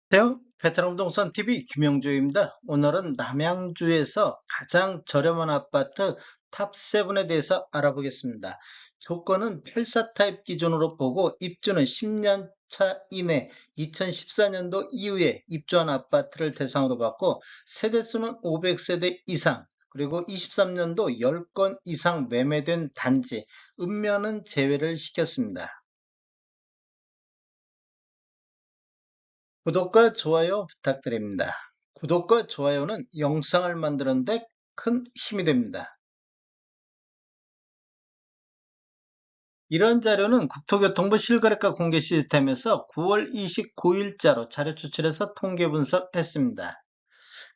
안녕하세요. 베트남 부동산 TV 김영주입니다. 오늘은 남양주에서 가장 저렴한 아파트 탑7에 대해서 알아보겠습니다. 조건은 필사 타입 기준으로 보고 입주는 10년 차 이내 2014년도 이후에 입주한 아파트를 대상으로 받고 세대수는 500세대 이상 그리고 23년도 10건 이상 매매된 단지, 읍면은 제외를 시켰습니다. 구독과 좋아요 부탁드립니다. 구독과 좋아요는 영상을 만드는데 큰 힘이 됩니다. 이런 자료는 국토교통부 실거래가 공개 시스템에서 9월 29일자로 자료 추출해서 통계 분석했습니다.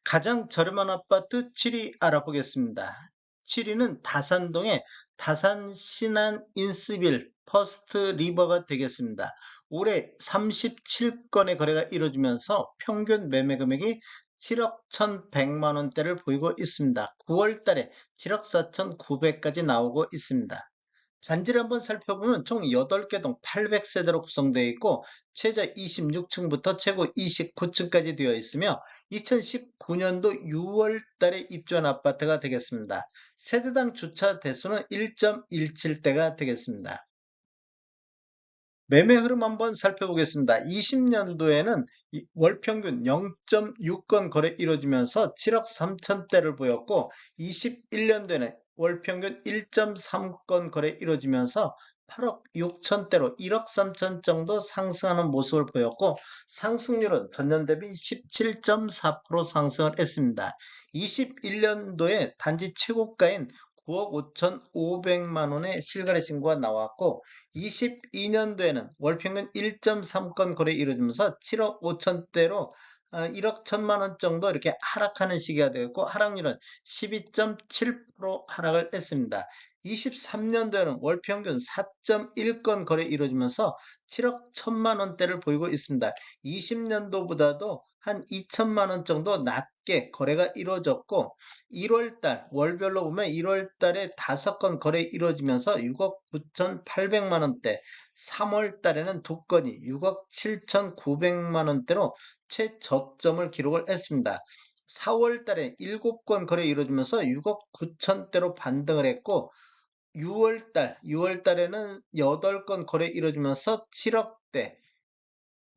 가장 저렴한 아파트 7위 알아보겠습니다. 7위는 다산동의 다산 신안 인스빌 퍼스트 리버가 되겠습니다. 올해 37건의 거래가 이루어지면서 평균 매매 금액이 7억 1,100만 원대를 보이고 있습니다. 9월 달에 7억 4,900까지 나오고 있습니다. 단지를 한번 살펴보면 총 8개 동 800세대로 구성되어 있고 최저 26층부터 최고 29층까지 되어 있으며 2019년도 6월 달에 입주한 아파트가 되겠습니다. 세대당 주차 대수는 1.17대가 되겠습니다. 매매 흐름 한번 살펴보겠습니다. 20년도에는 월 평균 0.6건 거래 이루어지면서 7억 3천대를 보였고 21년도에는 월 평균 1.3건 거래 이루어지면서 8억 6천대로 1억 3천 정도 상승하는 모습을 보였고 상승률은 전년 대비 17.4% 상승을 했습니다. 21년도에 단지 최고가인 9억 5,500만 원의 실거래 신고가 나왔고 22년도에는 월평균 1.3건 거래 이루어지면서 7억 5천대로 1억 1천만 원 정도 이렇게 하락하는 시기가 되었고 하락률은 12.7% 하락을 했습니다. 23년도에는 월평균 4.1건 거래 이루어지면서 7억 1천만 원대를 보이고 있습니다. 20년도보다도 한 2천만 원 정도 낮게 거래가 이루어졌고 1월달 월별로 보면 1월달에 5건 거래 이루어지면서 6억 9,800만 원대, 3월달에는 2건이 6억 7,900만 원대로 최저점을 기록을 했습니다. 4월달에 7건 거래 이루어지면서 6억 9천대로 반등을 했고 6월달에는 8건 거래 이루어지면서 7억대,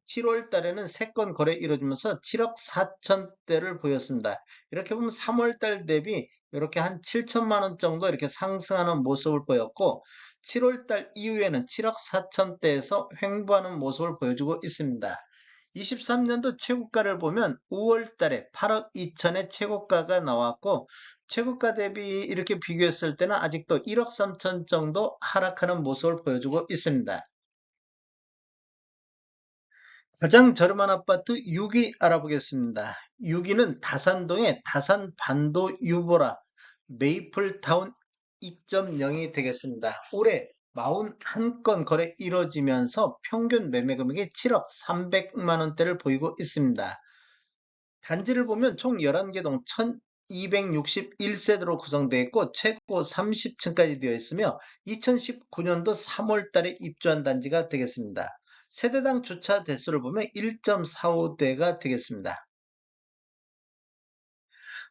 7월 달에는 3건 거래 이루어지면서 7억 4천대를 보였습니다. 이렇게 보면 3월 달 대비 이렇게 한 7천만 원 정도 이렇게 상승하는 모습을 보였고 7월 달 이후에는 7억 4천대에서 횡보하는 모습을 보여주고 있습니다. 23년도 최고가를 보면 5월 달에 8억 2천의 최고가가 나왔고 최고가 대비 이렇게 비교했을 때는 아직도 1억 3천 정도 하락하는 모습을 보여주고 있습니다. 가장 저렴한 아파트 6위 알아보겠습니다. 6위는 다산동의 다산 반도 유보라 메이플타운 2.0이 되겠습니다. 올해 41건 거래 이뤄지면서 평균 매매 금액이 7억 300만 원대를 보이고 있습니다. 단지를 보면 총 11개 동 1261세대로 구성되어 있고 최고 30층까지 되어 있으며 2019년도 3월 달에 입주한 단지가 되겠습니다. 세대당 주차 대수를 보면 1.45대가 되겠습니다.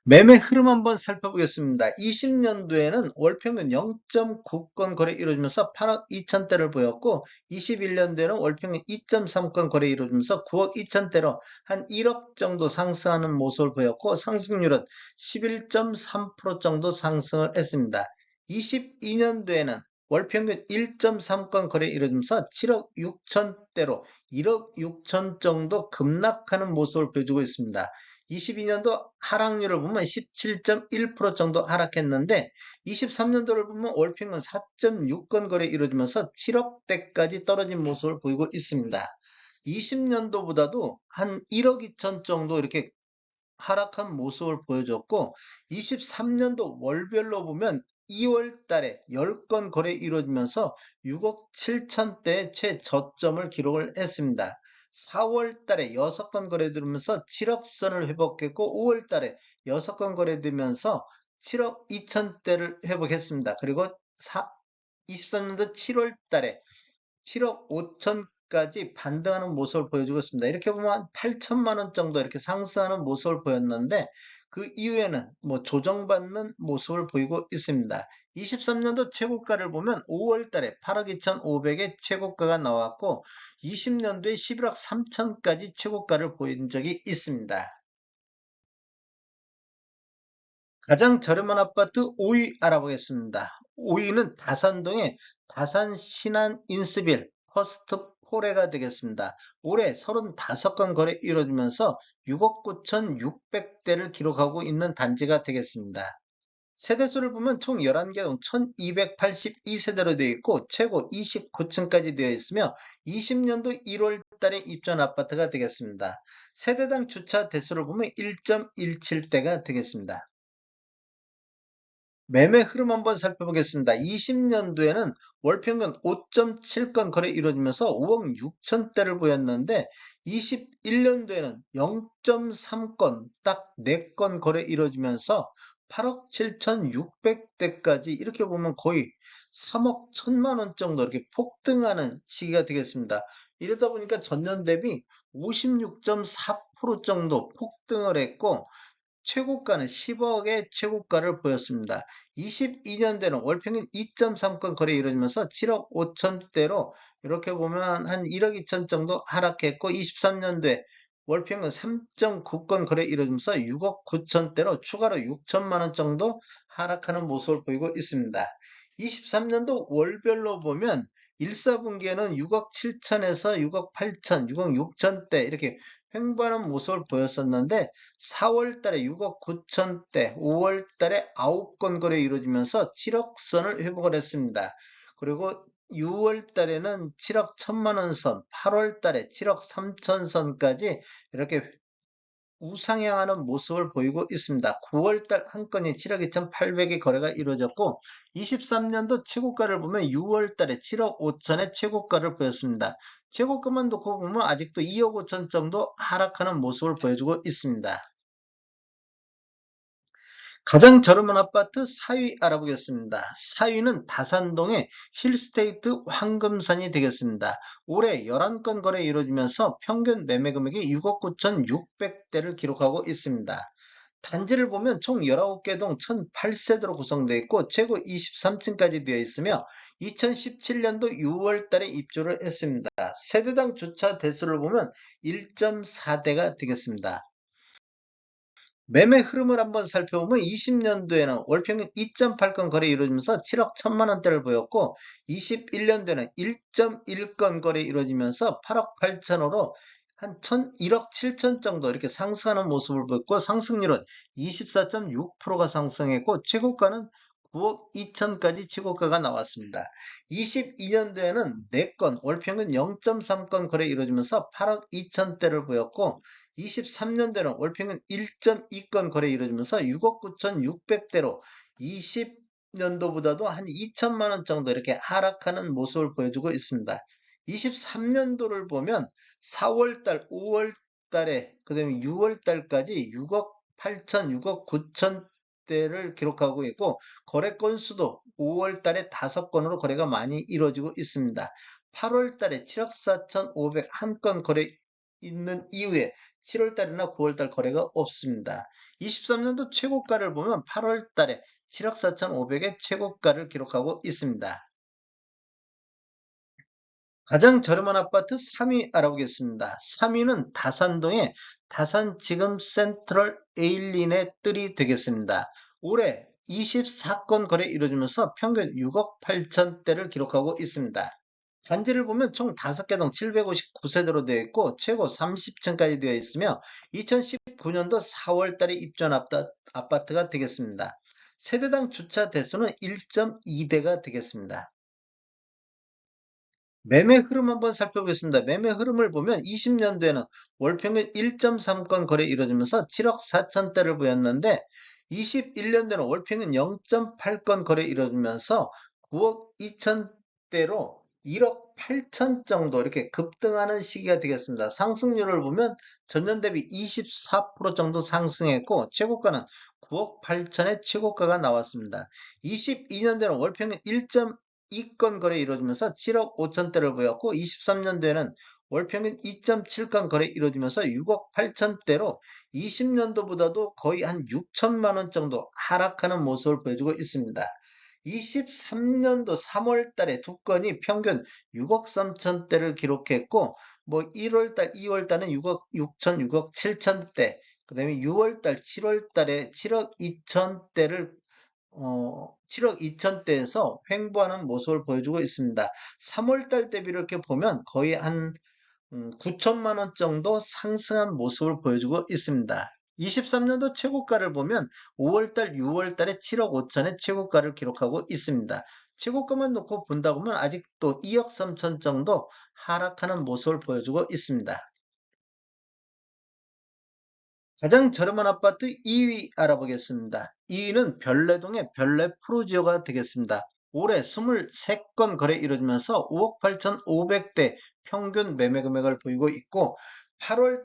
매매 흐름 한번 살펴보겠습니다. 20년도에는 월평균 0.9건 거래 이루어지면서 8억 2천대를 보였고 21년도에는 월평균 2.3건 거래 이루어지면서 9억 2천대로 한 1억 정도 상승하는 모습을 보였고 상승률은 11.3% 정도 상승을 했습니다. 22년도에는 월평균 1.3건 거래 이루어지면서 7억 6천대로 1억 6천 정도 급락하는 모습을 보여주고 있습니다. 22년도 하락률을 보면 17.1% 정도 하락했는데 23년도를 보면 월평균 4.6건 거래 이루어지면서 7억대까지 떨어진 모습을 보이고 있습니다. 20년도보다도 한 1억 2천 정도 이렇게 하락한 모습을 보여줬고 23년도 월별로 보면 2월 달에 10건 거래 이루어지면서 6억 7천대의 최저점을 기록을 했습니다. 4월 달에 6건 거래되면서 7억 선을 회복했고 5월 달에 6건 거래되면서 7억 2천대를 회복했습니다. 그리고 23년도 7월 달에 7억 5천 까지 반등하는 모습을 보여주고 있습니다. 이렇게 보면 한 8천만 원 정도 이렇게 상승하는 모습을 보였는데 그 이후에는 뭐 조정받는 모습을 보이고 있습니다. 23년도 최고가를 보면 5월 달에 8억 2,500의 최고가가 나왔고 20년도에 11억 3천까지 최고가를 보인 적이 있습니다. 가장 저렴한 아파트 5위 알아보겠습니다. 5위는 다산동의 다산 신안 인스빌 퍼스트 포레가 되겠습니다. 올해 35건 거래 이루어지면서 6억 9,600대를 기록하고 있는 단지가 되겠습니다. 세대수를 보면 총 11개동 1282세대로 되어 있고 최고 29층까지 되어 있으며 20년도 1월 달에 입주한 아파트가 되겠습니다. 세대당 주차 대수를 보면 1.17대가 되겠습니다. 매매 흐름 한번 살펴보겠습니다. 20년도에는 월평균 5.7건 거래 이루어지면서 5억 6천대를 보였는데 21년도에는 0.3건 딱 4건 거래 이루어지면서 8억 7,600대까지 이렇게 보면 거의 3억 1천만 원 정도 이렇게 폭등하는 시기가 되겠습니다. 이러다 보니까 전년 대비 56.4% 정도 폭등을 했고 최고가는 10억의 최고가를 보였습니다. 22년대는 월평균 2.3건 거래 이루어지면서 7억 5천대로 이렇게 보면 한 1억 2천 정도 하락했고 23년도에 월평균 3.9건 거래 이루어지면서 6억 9천대로 추가로 6천만 원 정도 하락하는 모습을 보이고 있습니다. 23년도 월별로 보면 1사분기에는 6억 7천에서 6억 8천, 6억 6천대 이렇게 횡보하는 모습을 보였었는데 4월 달에 6억 9천대, 5월 달에 9건 거래 이루어지면서 7억 선을 회복을 했습니다. 그리고 6월 달에는 7억 1천만 원 선, 8월 달에 7억 3천 선까지 이렇게 우상향하는 모습을 보이고 있습니다. 9월달 한 건이 7억 2,800의 거래가 이루어졌고 23년도 최고가를 보면 6월달에 7억 5천의 최고가를 보였습니다. 최고가만 놓고 보면 아직도 2억 5천 정도 하락하는 모습을 보여주고 있습니다. 가장 저렴한 아파트 4위 알아보겠습니다. 4위는 다산동의 힐스테이트 황금산이 되겠습니다. 올해 11건 거래 이루어지면서 평균 매매 금액이 6억 9,600대를 기록하고 있습니다. 단지를 보면 총 19개 동 1,008세대로 구성되어 있고 최고 23층까지 되어 있으며 2017년도 6월 달에 입주를 했습니다. 세대당 주차 대수를 보면 1.4대가 되겠습니다. 매매 흐름을 한번 살펴보면 20년도에는 월평균 2.8건 거래 이루어지면서 7억 1천만 원대를 보였고 21년도에는 1.1건 거래 이루어지면서 8억 8천으로 한 1억 7천 정도 이렇게 상승하는 모습을 보였고 상승률은 24.6%가 상승했고 최고가는 9억 2천까지 최고가가 나왔습니다. 22년도에는 4건 월평균 0.3건 거래 이루어지면서 8억 2천대를 보였고 23년도에는 월평균 1.2건 거래 이루어지면서 6억 9,600대로 20년도보다도 한 2천만 원 정도 이렇게 하락하는 모습을 보여주고 있습니다. 23년도를 보면 4월달, 5월달에 그 다음에 6월달까지 6억 8천, 6억 9천 대를 기록하고 있고 거래 건수도 5월달에 5건으로 거래가 많이 이루어지고 있습니다. 8월달에 7억 4천5백 한 건 거래 있는 이후에 7월달이나 9월달 거래가 없습니다. 23년도 최고가를 보면 8월달에 7억 4천5백의 최고가를 기록하고 있습니다. 가장 저렴한 아파트 3위 알아보겠습니다. 3위는 다산동의 다산 지금 센트럴 에일린의 뜰이 되겠습니다. 올해 24건 거래 이루어지면서 평균 6억 8천대를 기록하고 있습니다. 단지를 보면 총 5개 동 759세대로 되어 있고 최고 30층까지 되어 있으며 2019년도 4월 달에 입주한 아파트가 되겠습니다. 세대당 주차 대수는 1.2대가 되겠습니다. 매매 흐름 한번 살펴보겠습니다. 매매 흐름을 보면 20년도에는 월평균 1.3건 거래 이루어지면서 7억 4천대를 보였는데 21년도에는 월평균 0.8건 거래 이루어지면서 9억 2천대로 1억 8천 정도 이렇게 급등하는 시기가 되겠습니다. 상승률을 보면 전년 대비 24% 정도 상승했고 최고가는 9억 8천의 최고가가 나왔습니다. 22년도에는 월평균 2건 거래 이루어지면서 7억 5천대를 보였고 23년도에는 월평균 2.7건 거래 이루어지면서 6억 8천대로 20년도보다도 거의 한 6천만 원 정도 하락하는 모습을 보여주고 있습니다. 23년도 3월 달에 두 건이 평균 6억 3천대를 기록했고 뭐 1월 달, 2월 달은 6억 6천, 6억 7천대, 그다음에 6월 달, 7월 달에 7억 2천대를 7억 2천대에서 횡보하는 모습을 보여주고 있습니다. 3월 달 대비 이렇게 보면 거의 한 9천만 원 정도 상승한 모습을 보여주고 있습니다. 23년도 최고가를 보면 5월달, 6월달에 7억 5천의 최고가를 기록하고 있습니다. 최고가만 놓고 본다고 하면 아직도 2억 3천 정도 하락하는 모습을 보여주고 있습니다. 가장 저렴한 아파트 2위 알아보겠습니다. 2위는 별내동의 별내 프로지오가 되겠습니다. 올해 23건 거래 이루어지면서 5억 8,500대 평균 매매 금액을 보이고 있고 8월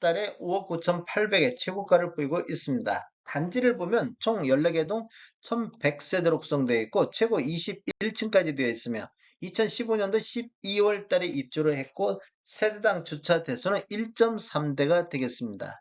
달에 5억 9,800의 최고가를 보이고 있습니다. 단지를 보면 총 14개 동 1,100세대로 구성되어 있고 최고 21층까지 되어 있으며 2015년도 12월 달에 입주를 했고 세대당 주차 대수는 1.3대가 되겠습니다.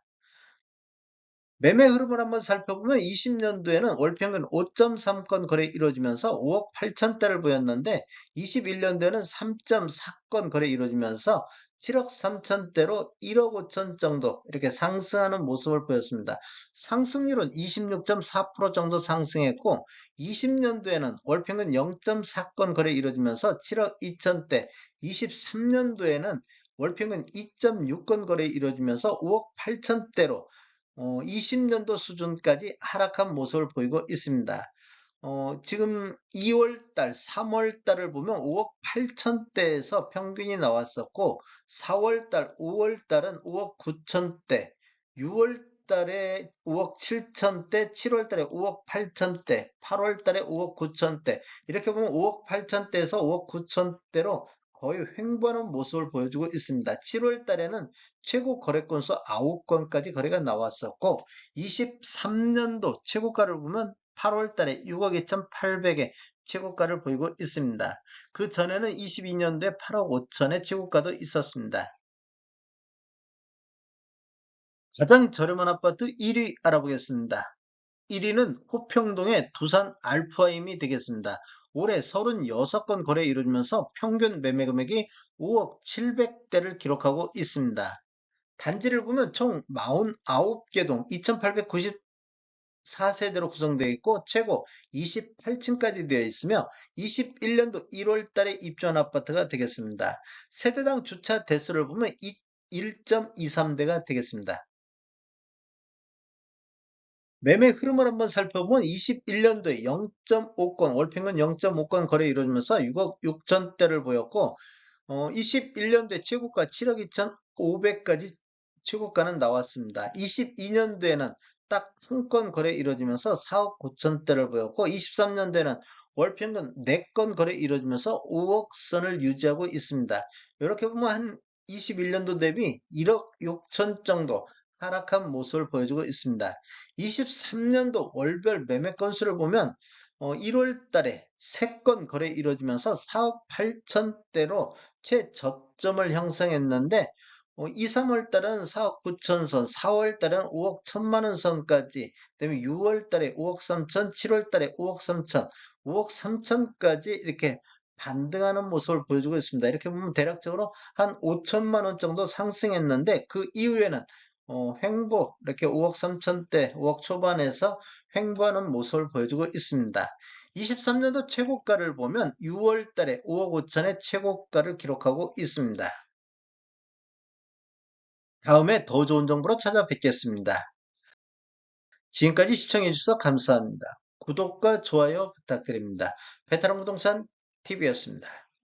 매매 흐름을 한번 살펴보면 20년도에는 월평균 5.3건 거래 이루어지면서 5억 8천대를 보였는데 21년도에는 3.4건 거래 이루어지면서 7억 3천대로 1억 5천 정도 이렇게 상승하는 모습을 보였습니다. 상승률은 26.4% 정도 상승했고 20년도에는 월평균 0.4건 거래 이루어지면서 7억 2천대, 23년도에는 월평균 2.6건 거래 이루어지면서 5억 8천대로 20년도 수준까지 하락한 모습을 보이고 있습니다. 지금 2월달, 3월달을 보면 5억 8천대에서 평균이 나왔었고 4월달, 5월달은 5억 9천대, 6월달에 5억 7천대, 7월달에 5억 8천대, 8월달에 5억 9천대 이렇게 보면 5억 8천대에서 5억 9천대로 거의 횡보하는 모습을 보여주고 있습니다. 7월 달에는 최고 거래 건수 9건까지 거래가 나왔었고 23년도 최고가를 보면 8월 달에 6억 2,800에 최고가를 보이고 있습니다. 그 전에는 22년도에 8억 5천의 최고가도 있었습니다. 가장 저렴한 아파트 1위 알아보겠습니다. 1위는 호평동의 두산 알프아임이 되겠습니다. 올해 36건 거래 이루어지면서 평균 매매 금액이 5억 700대를 기록하고 있습니다. 단지를 보면 총 49개 동 2894세대로 구성되어 있고 최고 28층까지 되어 있으며 21년도 1월 달에 입주한 아파트가 되겠습니다. 세대당 주차 대수를 보면 1.23대가 되겠습니다. 매매 흐름을 한번 살펴보면 21년도에 0.5건, 월평균 0.5건 거래 이루어지면서 6억 6천대를 보였고 21년도에 최고가 7억 2,500까지 최고가는 나왔습니다. 22년도에는 딱 한 건 거래 이루어지면서 4억 9천대를 보였고 23년도에는 월평균 4건 거래 이루어지면서 5억 선을 유지하고 있습니다. 이렇게 보면 한 21년도 대비 1억 6천 정도 하락한 모습을 보여주고 있습니다. 23년도 월별 매매 건수를 보면 1월 달에 3건 거래 이루어지면서 4억 8천대로 최저점을 형성했는데 2, 3월 달은 4억 9천 선, 4월 달은 5억 1천만 원 선까지, 그다음에 6월 달에 5억 3천, 7월 달에 5억 3천, 5억 3천까지 이렇게 반등하는 모습을 보여주고 있습니다. 이렇게 보면 대략적으로 한 5천만 원 정도 상승했는데 그 이후에는 횡보 이렇게 5억 3천대, 5억 초반에서 횡보하는 모습을 보여주고 있습니다. 23년도 최고가를 보면 6월 달에 5억 5천의 최고가를 기록하고 있습니다. 다음에 더 좋은 정보로 찾아뵙겠습니다. 지금까지 시청해주셔서 감사합니다. 구독과 좋아요 부탁드립니다. 베테랑 부동산 TV였습니다.